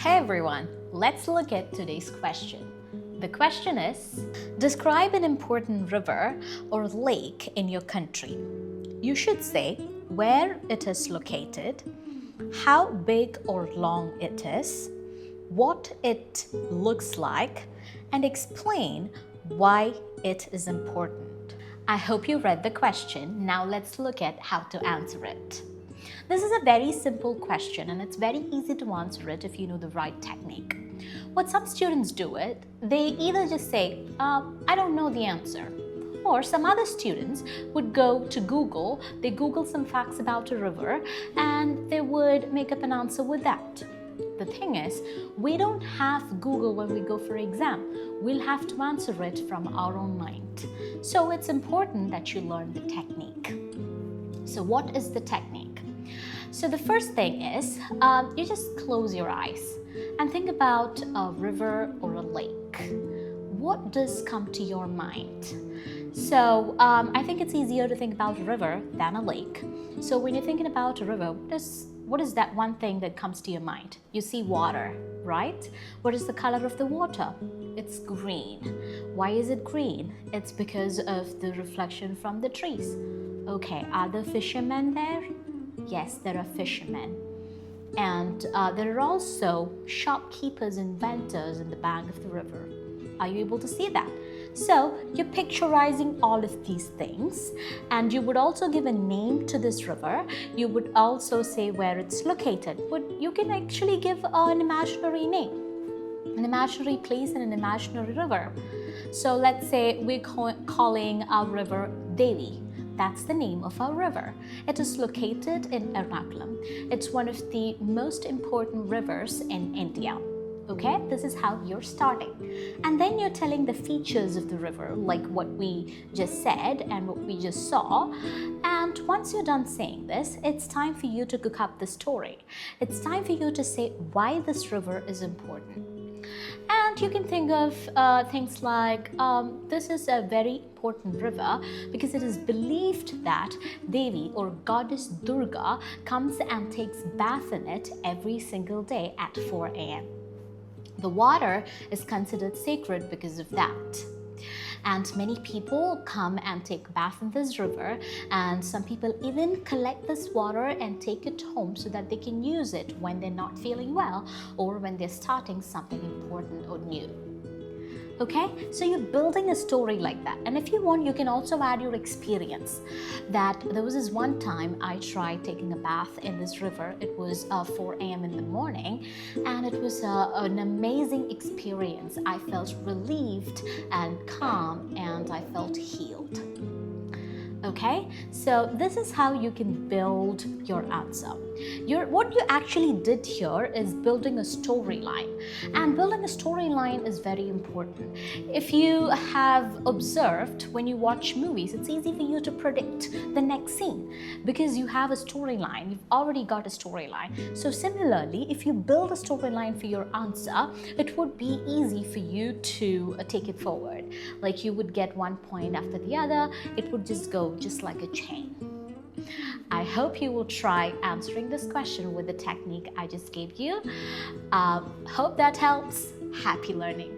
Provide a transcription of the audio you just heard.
Hey everyone, let's look at today's question. The question is, describe an important river or lake in your country. You should say where it is located, how big or long it is, what it looks like, and explain why it is important. I hope you read the question. Now let's look at how to answer it. This is a very simple question and it's very easy to answer it if you know the right technique. What some students do they either just say, I don't know the answer. Or some other students would go to Google, they Google some facts about a river and they would make up an answer with that. The thing is, we don't have Google when we go for exam. We'll have to answer it from our own mind. So it's important that you learn the technique. So what is the technique? So the first thing is, you just close your eyes and think about a river or a lake. What does come to your mind? So I think it's easier to think about a river than a lake. So when you're thinking about a river, what is that one thing that comes to your mind? You see water, right? What is the color of the water? It's green. Why is it green? It's because of the reflection from the trees. Okay, are there fishermen there? Yes, there are fishermen. And there are also shopkeepers and vendors in the bank of the river. Are you able to see that? So you're picturizing all of these things, and you would also give a name to this river. You would also say where it's located, but you can actually give an imaginary name, an imaginary place and an imaginary river. So let's say we're calling our river Devi. That's the name of our river. It is located in Ernakulam. It's one of the most important rivers in India. Okay, this is how you're starting. And then you're telling the features of the river, like what we just said and what we just saw. And once you're done saying this, it's time for you to cook up the story. It's time for you to say why this river is important. And you can think of things like, this is a very important river because it is believed that Devi or goddess Durga comes and takes bath in it every single day at 4 a.m. The water is considered sacred because of that. And many people come and take bath in this river, and some people even collect this water and take it home so that they can use it when they're not feeling well or when they're starting something important or new. Okay, so you're building a story like that. And if you want, you can also add your experience. That there was this one time I tried taking a bath in this river. It was 4 a.m. in the morning, and it was an amazing experience. I felt relieved and calm, and I felt healed. Okay, so this is how you can build your answer. What you actually did here is building a storyline, and building a storyline is very important. If you have observed, when you watch movies, it's easy for you to predict the next scene because you have a storyline. You've already got a storyline. So similarly, if you build a storyline for your answer, it would be easy for you to take it forward. Like you would get one point after the other. It would just go just like a chain. I hope you will try answering this question with the technique I just gave you. Hope that helps. Happy learning.